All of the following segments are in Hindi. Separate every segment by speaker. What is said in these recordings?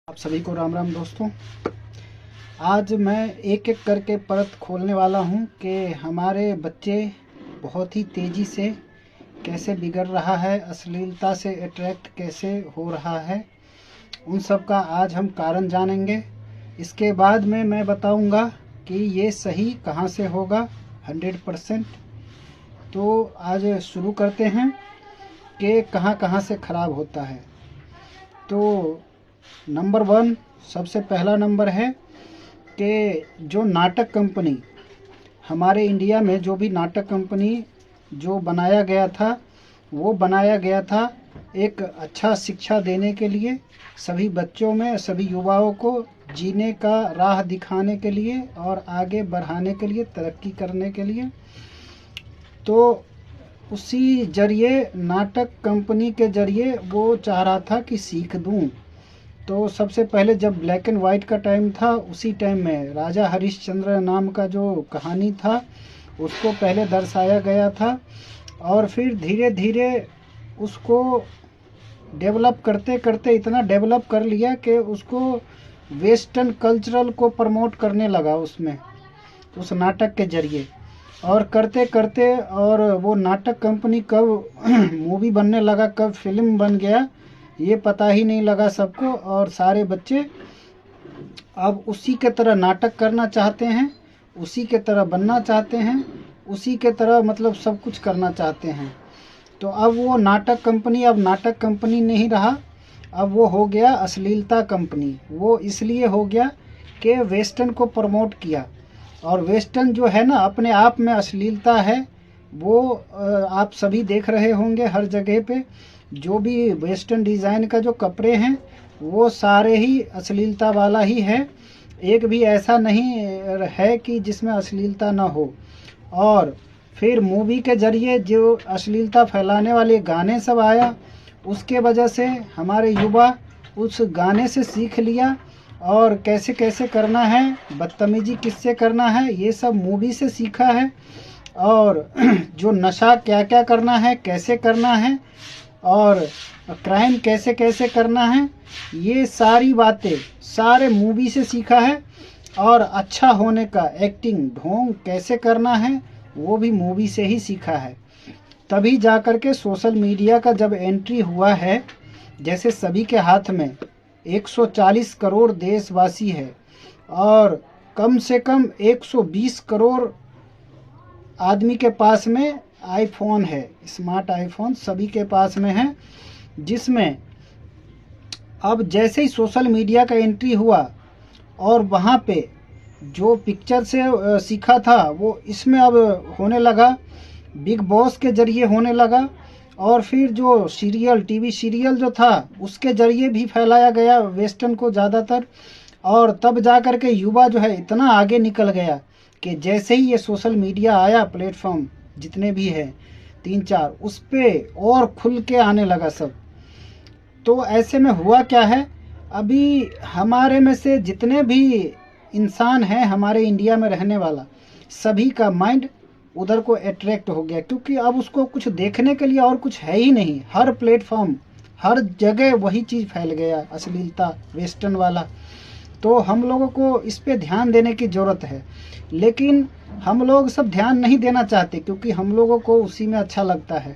Speaker 1: आप सभी को राम राम दोस्तों। आज मैं एक एक करके परत खोलने वाला हूं कि हमारे बच्चे बहुत ही तेज़ी से कैसे बिगड़ रहा है, अश्लीलता से अट्रैक्ट कैसे हो रहा है, उन सब का आज हम कारण जानेंगे। इसके बाद में मैं बताऊंगा कि ये सही कहां से होगा 100%। तो आज शुरू करते हैं कि कहां कहां से ख़राब होता है। तो नंबर 1 सबसे पहला नंबर है कि जो नाटक कंपनी हमारे इंडिया में जो भी नाटक कंपनी जो बनाया गया था वो बनाया गया था एक अच्छा शिक्षा देने के लिए, सभी बच्चों में सभी युवाओं को जीने का राह दिखाने के लिए और आगे बढ़ाने के लिए, तरक्की करने के लिए। तो उसी जरिए नाटक कंपनी के जरिए वो चाह रहा था कि सीख दूं। तो सबसे पहले जब ब्लैक एंड वाइट का टाइम था, उसी टाइम में राजा हरिश्चंद्र नाम का जो कहानी था उसको पहले दर्शाया गया था और फिर धीरे धीरे उसको डेवलप करते करते इतना डेवलप कर लिया कि उसको वेस्टर्न कल्चरल को प्रमोट करने लगा उसमें, उस नाटक के जरिए। और करते करते और वो नाटक कंपनी कब मूवी बनने लगा, कब फिल्म बन गया, ये पता ही नहीं लगा सबको। और सारे बच्चे अब उसी के तरह नाटक करना चाहते हैं, उसी के तरह बनना चाहते हैं, उसी के तरह मतलब सब कुछ करना चाहते हैं। तो अब वो नाटक कंपनी अब नाटक कंपनी नहीं रहा, अब वो हो गया अश्लीलता कंपनी। वो इसलिए हो गया कि वेस्टर्न को प्रमोट किया, और वेस्टर्न जो है ना अपने आप में अश्लीलता है। वो आप सभी देख रहे होंगे हर जगह पे जो भी वेस्टर्न डिज़ाइन का जो कपड़े हैं वो सारे ही अश्लीलता वाला ही है। एक भी ऐसा नहीं है कि जिसमें अश्लीलता ना हो। और फिर मूवी के जरिए जो अश्लीलता फैलाने वाले गाने सब आया, उसके वजह से हमारे युवा उस गाने से सीख लिया और कैसे कैसे करना है, बदतमीजी किससे करना है, ये सब मूवी से सीखा है। और जो नशा क्या क्या करना है, कैसे करना है, और क्राइम कैसे कैसे करना है, ये सारी बातें सारे मूवी से सीखा है। और अच्छा होने का एक्टिंग ढोंग कैसे करना है वो भी मूवी से ही सीखा है। तभी जाकर के सोशल मीडिया का जब एंट्री हुआ है, जैसे सभी के हाथ में 140 करोड़ देशवासी है और कम से कम 120 करोड़ आदमी के पास में आईफोन है, स्मार्ट आईफोन सभी के पास में है। जिसमें अब जैसे ही सोशल मीडिया का एंट्री हुआ और वहाँ पे जो पिक्चर से सीखा था वो इसमें अब होने लगा, बिग बॉस के जरिए होने लगा। और फिर जो सीरियल, टीवी सीरियल जो था उसके जरिए भी फैलाया गया वेस्टर्न को ज़्यादातर। और तब जा कर के युवा जो है इतना आगे निकल गया कि जैसे ही ये सोशल मीडिया आया, प्लेटफॉर्म जितने भी है 3-4, उस पे और खुल के आने लगा सब। तो ऐसे में हुआ क्या है, अभी हमारे में से जितने भी इंसान हैं हमारे इंडिया में रहने वाला, सभी का माइंड उधर को अट्रैक्ट हो गया, क्योंकि अब उसको कुछ देखने के लिए और कुछ है ही नहीं। हर प्लेटफॉर्म, हर जगह वही चीज़ फैल गया, अश्लीलता वेस्टर्न वाला। तो हम लोगों को इस पे ध्यान देने की ज़रूरत है, लेकिन हम लोग सब ध्यान नहीं देना चाहते क्योंकि हम लोगों को उसी में अच्छा लगता है।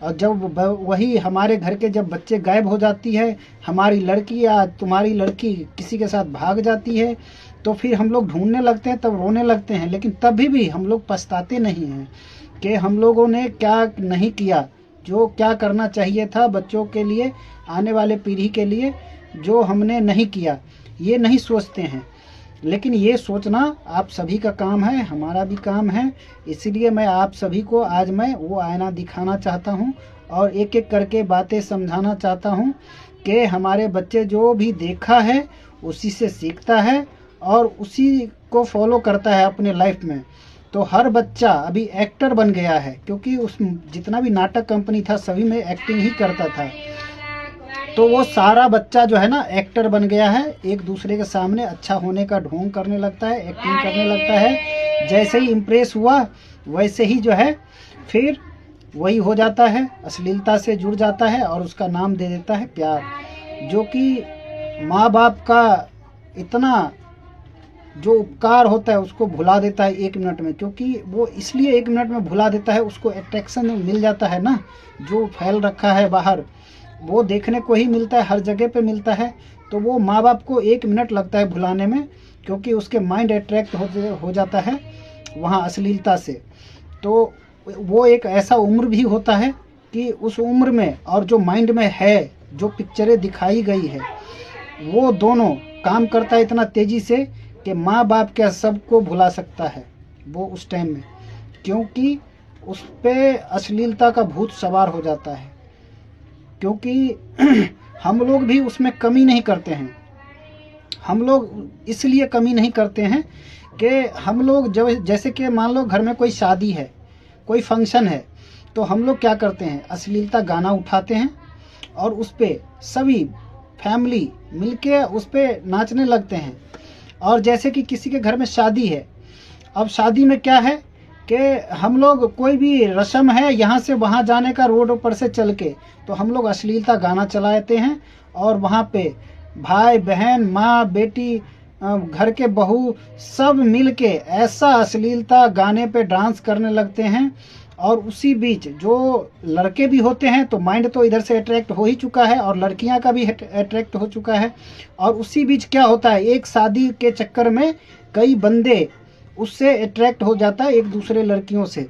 Speaker 1: और जब वही हमारे घर के जब बच्चे गायब हो जाती है, हमारी लड़की या तुम्हारी लड़की किसी के साथ भाग जाती है, तो फिर हम लोग ढूंढने लगते हैं, तब रोने लगते हैं। लेकिन तभी भी हम लोग पछताते नहीं हैं कि हम लोगों ने क्या नहीं किया, जो क्या करना चाहिए था बच्चों के लिए, आने वाले पीढ़ी के लिए, जो हमने नहीं किया, ये नहीं सोचते हैं। लेकिन ये सोचना आप सभी का काम है, हमारा भी काम है। इसीलिए मैं आप सभी को आज मैं वो आईना दिखाना चाहता हूँ और एक एक करके बातें समझाना चाहता हूँ कि हमारे बच्चे जो भी देखा है उसी से सीखता है और उसी को फॉलो करता है अपने लाइफ में। तो हर बच्चा अभी एक्टर बन गया है, क्योंकि उस जितना भी नाटक कंपनी था सभी में एक्टिंग ही करता था। तो वो सारा बच्चा जो है ना एक्टर बन गया है, एक दूसरे के सामने अच्छा होने का ढोंग करने लगता है, एक्टिंग करने लगता है। जैसे ही इम्प्रेस हुआ वैसे ही जो है फिर वही हो जाता है, अश्लीलता से जुड़ जाता है और उसका नाम दे देता है प्यार, जो कि माँ बाप का इतना जो उपकार होता है उसको भुला देता है 1 मिनट में, क्योंकि वो इसलिए 1 मिनट में भुला देता है, उसको अट्रैक्शन मिल जाता है ना, जो फैल रखा है बाहर वो देखने को ही मिलता है, हर जगह पे मिलता है। तो वो माँ बाप को 1 मिनट लगता है भुलाने में, क्योंकि उसके माइंड अट्रैक्ट हो जाता है वहाँ अश्लीलता से। तो वो एक ऐसा उम्र भी होता है कि उस उम्र में और जो माइंड में है, जो पिक्चरें दिखाई गई है, वो दोनों काम करता है इतना तेज़ी से कि माँ बाप क्या सबको भुला सकता है वो उस टाइम में, क्योंकि उस पे अश्लीलता का भूत सवार हो जाता है। क्योंकि हम लोग भी उसमें कमी नहीं करते हैं। हम लोग इसलिए कमी नहीं करते हैं कि हम लोग जब जैसे कि मान लो घर में कोई शादी है, कोई फंक्शन है, तो हम लोग क्या करते हैं, अश्लीलता गाना उठाते हैं और उस पे सभी फैमिली मिलके उस पे नाचने लगते हैं। और जैसे कि किसी के घर में शादी है, अब शादी में क्या है कि हम लोग कोई भी रस्म है यहाँ से वहाँ जाने का, रोड पर से चल के, तो हम लोग अश्लीलता गाना चलाते हैं और वहाँ पे भाई बहन माँ बेटी घर के बहू सब मिल के ऐसा अश्लीलता गाने पे डांस करने लगते हैं। और उसी बीच जो लड़के भी होते हैं तो माइंड तो इधर से अट्रैक्ट हो ही चुका है और लड़कियां का भी अट्रैक्ट हो चुका है। और उसी बीच क्या होता है, एक शादी के चक्कर में कई बंदे उससे अट्रैक्ट हो जाता है एक दूसरे लड़कियों से,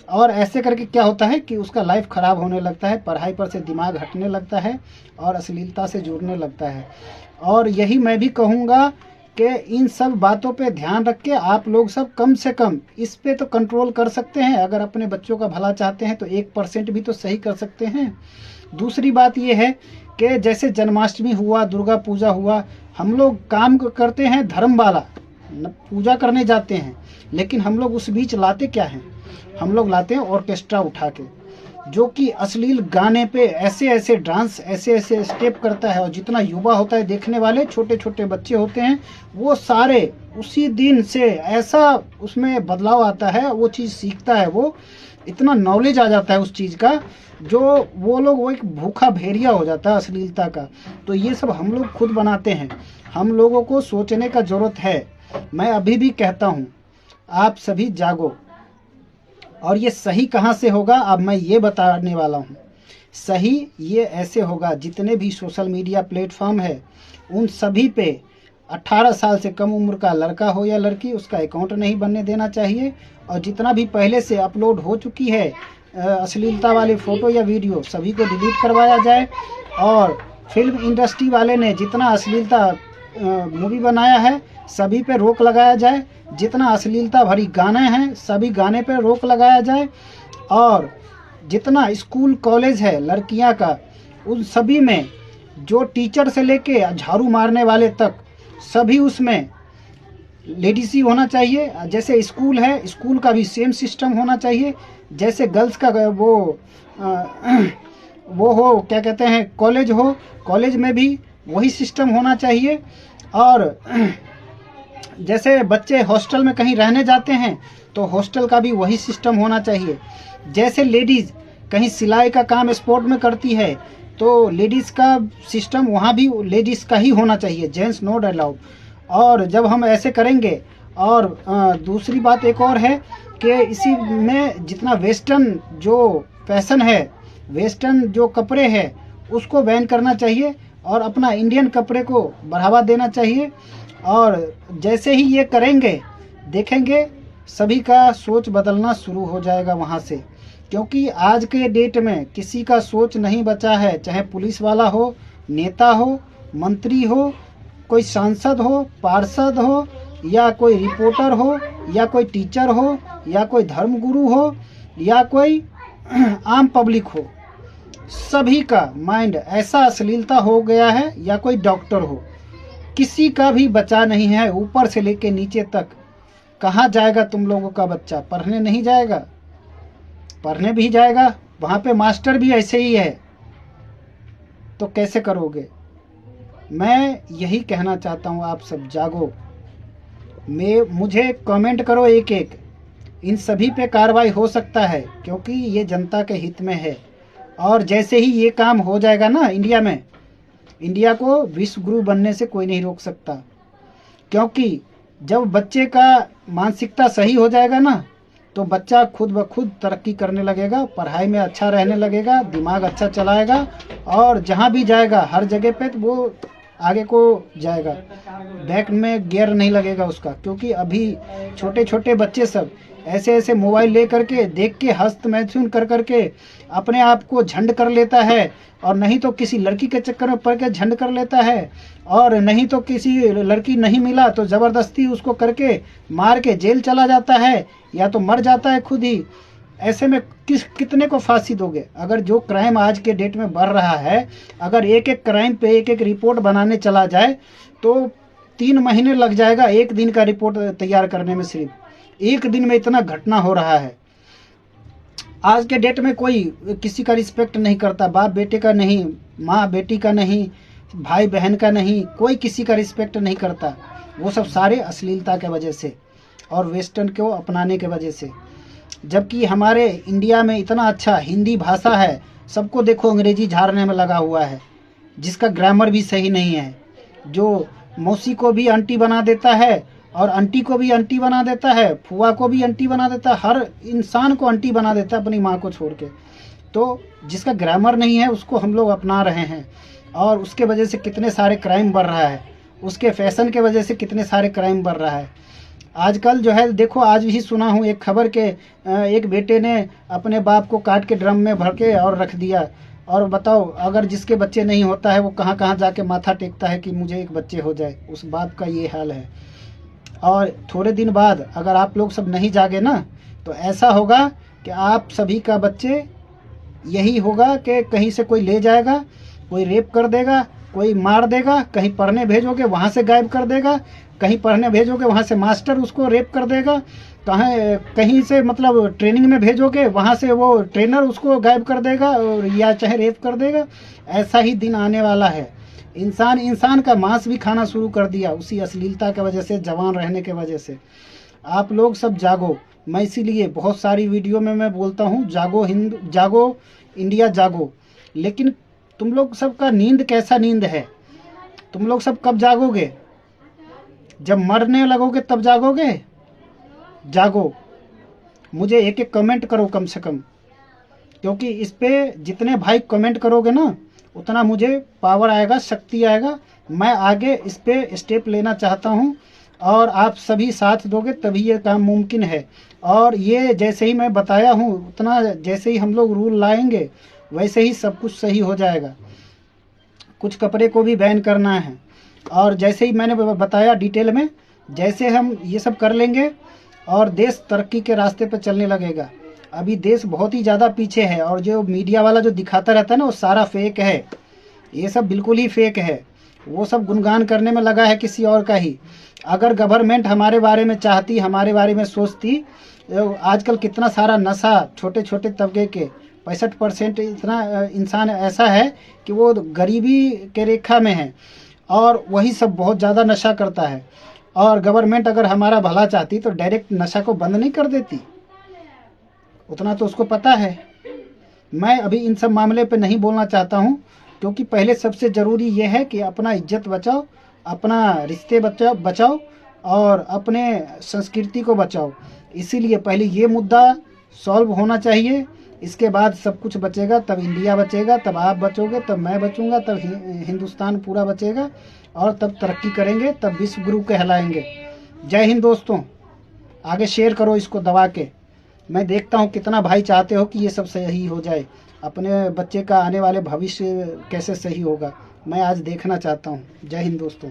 Speaker 1: और ऐसे करके क्या होता है कि उसका लाइफ ख़राब होने लगता है, पढ़ाई पर से दिमाग हटने लगता है और अश्लीलता से जुड़ने लगता है। और यही मैं भी कहूँगा कि इन सब बातों पे ध्यान रख के आप लोग सब कम से कम इस पे तो कंट्रोल कर सकते हैं। अगर अपने बच्चों का भला चाहते हैं तो 1% भी तो सही कर सकते हैं। दूसरी बात ये है कि जैसे जन्माष्टमी हुआ, दुर्गा पूजा हुआ, हम लोग काम करते हैं धर्म वाला, पूजा करने जाते हैं, लेकिन हम लोग उस बीच लाते क्या हैं, हम लोग लाते हैं ऑर्केस्ट्रा उठा के, जो कि अश्लील गाने पे ऐसे ऐसे डांस, ऐसे ऐसे स्टेप करता है। और जितना युवा होता है देखने वाले, छोटे छोटे बच्चे होते हैं, वो सारे उसी दिन से ऐसा उसमें बदलाव आता है, वो चीज़ सीखता है, वो इतना नॉलेज आ जाता है उस चीज़ का, जो वो लोग वो एक भूखा भेड़िया हो जाता है अश्लीलता का। तो ये सब हम लोग खुद बनाते हैं, हम लोगों को सोचने का ज़रूरत है। मैं अभी भी कहता हूँ आप सभी जागो। और ये सही कहाँ से होगा, अब मैं ये बताने वाला हूँ। सही ये ऐसे होगा, जितने भी सोशल मीडिया प्लेटफॉर्म है उन सभी पे 18 साल से कम उम्र का लड़का हो या लड़की, उसका अकाउंट नहीं बनने देना चाहिए। और जितना भी पहले से अपलोड हो चुकी है अश्लीलता वाली फ़ोटो या वीडियो, सभी को डिलीट करवाया जाए। और फिल्म इंडस्ट्री वाले ने जितना अश्लीलता मूवी बनाया है सभी पे रोक लगाया जाए, जितना अश्लीलता भरी गाने हैं सभी गाने पे रोक लगाया जाए। और जितना स्कूल कॉलेज है लड़कियां का, उन सभी में जो टीचर से लेके झाड़ू मारने वाले तक सभी उसमें लेडीज ही होना चाहिए। जैसे स्कूल है, स्कूल का भी सेम सिस्टम होना चाहिए। जैसे गर्ल्स का वो हो, क्या कहते हैं, कॉलेज हो, कॉलेज में भी वही सिस्टम होना चाहिए। और जैसे बच्चे हॉस्टल में कहीं रहने जाते हैं तो हॉस्टल का भी वही सिस्टम होना चाहिए। जैसे लेडीज़ कहीं सिलाई का काम स्पोर्ट में करती है तो लेडीज़ का सिस्टम वहाँ भी लेडीज़ का ही होना चाहिए, जेंट्स नॉट अलाउड। और जब हम ऐसे करेंगे, और दूसरी बात एक और है कि इसी में जितना वेस्टर्न जो फैशन है, वेस्टर्न जो कपड़े हैं उसको बैन करना चाहिए और अपना इंडियन कपड़े को बढ़ावा देना चाहिए। और जैसे ही ये करेंगे देखेंगे सभी का सोच बदलना शुरू हो जाएगा वहाँ से। क्योंकि आज के डेट में किसी का सोच नहीं बचा है, चाहे पुलिस वाला हो, नेता हो, मंत्री हो, कोई सांसद हो, पार्षद हो, या कोई रिपोर्टर हो, या कोई टीचर हो, या कोई धर्मगुरु हो, या कोई आम पब्लिक हो, सभी का माइंड ऐसा अश्लीलता हो गया है। या कोई डॉक्टर हो, किसी का भी बचा नहीं है, ऊपर से लेके नीचे तक। कहाँ जाएगा तुम लोगों का बच्चा, पढ़ने नहीं जाएगा? पढ़ने भी जाएगा, वहाँ पे मास्टर भी ऐसे ही है, तो कैसे करोगे? मैं यही कहना चाहता हूँ, आप सब जागो। मुझे कमेंट करो एक एक, इन सभी पे कार्रवाई हो सकता है क्योंकि ये जनता के हित में है। और जैसे ही ये काम हो जाएगा ना इंडिया में, इंडिया को विश्व गुरु बनने से कोई नहीं रोक सकता, क्योंकि जब बच्चे का मानसिकता सही हो जाएगा ना, तो बच्चा खुद ब खुद तरक्की करने लगेगा, पढ़ाई में अच्छा रहने लगेगा, दिमाग अच्छा चलाएगा और जहाँ भी जाएगा हर जगह पे तो वो आगे को जाएगा, बैक में गियर नहीं लगेगा उसका। क्योंकि अभी छोटे छोटे बच्चे सब ऐसे ऐसे मोबाइल ले करके देख के हस्त मैथुन कर करके अपने आप को झंड कर लेता है, और नहीं तो किसी लड़की के चक्कर में पड़ के झंड कर लेता है, और नहीं तो किसी लड़की नहीं मिला तो ज़बरदस्ती उसको करके मार के जेल चला जाता है, या तो मर जाता है खुद ही। ऐसे में कितने को फांसी दोगे? अगर जो क्राइम आज के डेट में बढ़ रहा है, अगर एक एक क्राइम पे एक एक रिपोर्ट बनाने चला जाए तो 3 महीने लग जाएगा एक दिन का रिपोर्ट तैयार करने में। सिर्फ एक दिन में इतना घटना हो रहा है। आज के डेट में कोई किसी का रिस्पेक्ट नहीं करता, बाप बेटे का नहीं, माँ बेटी का नहीं, भाई बहन का नहीं, कोई किसी का रिस्पेक्ट नहीं करता। वो सब सारे अश्लीलता के वजह से और वेस्टर्न को अपनाने के वजह से। जबकि हमारे इंडिया में इतना अच्छा हिंदी भाषा है, सबको देखो अंग्रेजी झाड़ने में लगा हुआ है, जिसका ग्रामर भी सही नहीं है, जो मौसी को भी आंटी बना देता है और आंटी को भी आंटी बना देता है, फुआ को भी आंटी बना देता है, हर इंसान को आंटी बना देता है अपनी माँ को छोड़ के। तो जिसका ग्रामर नहीं है उसको हम लोग अपना रहे हैं, और उसके वजह से कितने सारे क्राइम बढ़ रहा है, उसके फैशन के वजह से कितने सारे क्राइम बढ़ रहा है। आजकल जो है देखो, आज भी सुना हूँ एक खबर के एक बेटे ने अपने बाप को काट के ड्रम में भर के और रख दिया। और बताओ, अगर जिसके बच्चे नहीं होता है वो कहाँ कहाँ जाके माथा टेकता है कि मुझे एक बच्चे हो जाए, उस बाप का ये हाल है। और थोड़े दिन बाद अगर आप लोग सब नहीं जागे ना, तो ऐसा होगा कि आप सभी का बच्चे यही होगा कि कहीं से कोई ले जाएगा, कोई रेप कर देगा, कोई मार देगा, कहीं पढ़ने भेजोगे वहाँ से गायब कर देगा, कहीं पढ़ने भेजोगे वहाँ से मास्टर उसको रेप कर देगा, कहीं से मतलब ट्रेनिंग में भेजोगे वहाँ से वो ट्रेनर उसको गायब कर देगा, और या चाहे रेप कर देगा। ऐसा ही दिन आने वाला है। इंसान का मांस भी खाना शुरू कर दिया उसी अश्लीलता की वजह से, जवान रहने के वजह से। आप लोग सब जागो। मैं इसीलिए बहुत सारी वीडियो में मैं बोलता हूँ, जागो हिंद, जागो इंडिया, जागो। लेकिन तुम लोग सबका नींद कैसा नींद है? तुम लोग सब कब जागोगे? जब मरने लगोगे तब जागोगे? जागो। मुझे एक एक कमेंट करो कम से कम, क्योंकि इस पे जितने भाई कमेंट करोगे ना, उतना मुझे पावर आएगा, शक्ति आएगा। मैं आगे इस पे स्टेप लेना चाहता हूँ, और आप सभी साथ दोगे तभी ये काम मुमकिन है। और ये जैसे ही मैं बताया हूँ, उतना जैसे ही हम लोग रूल लाएंगे वैसे ही सब कुछ सही हो जाएगा। कुछ कपड़े को भी बैन करना है, और जैसे ही मैंने बताया डिटेल में, जैसे हम ये सब कर लेंगे और देश तरक्की के रास्ते पर चलने लगेगा। अभी देश बहुत ही ज़्यादा पीछे है, और जो मीडिया वाला जो दिखाता रहता है ना, वो सारा फेक है। ये सब बिल्कुल ही फेक है। वो सब गुणगान करने में लगा है किसी और का ही। अगर गवर्नमेंट हमारे बारे में चाहती, हमारे बारे में सोचती, आजकल कितना सारा नशा छोटे छोटे तबके के 65% इतना इंसान ऐसा है कि वो गरीबी के रेखा में है, और वही सब बहुत ज़्यादा नशा करता है। और गवर्नमेंट अगर हमारा भला चाहती तो डायरेक्ट नशा को बंद नहीं कर देती, उतना तो उसको पता है। मैं अभी इन सब मामले पे नहीं बोलना चाहता हूँ, क्योंकि पहले सबसे ज़रूरी ये है कि अपना इज्जत बचाओ, अपना रिश्ते बचाओ और अपने संस्कृति को बचाओ। इसीलिए पहले ये मुद्दा सॉल्व होना चाहिए, इसके बाद सब कुछ बचेगा। तब इंडिया बचेगा, तब आप बचोगे, तब मैं बचूंगा, तब हिंदुस्तान पूरा बचेगा, और तब तरक्की करेंगे, तब विश्व गुरु कहलाएंगे। जय हिंद दोस्तों। आगे शेयर करो इसको दबा के। मैं देखता हूँ कितना भाई चाहते हो कि ये सब सही हो जाए, अपने बच्चे का आने वाले भविष्य कैसे सही होगा, मैं आज देखना चाहता हूँ। जय हिंद दोस्तों।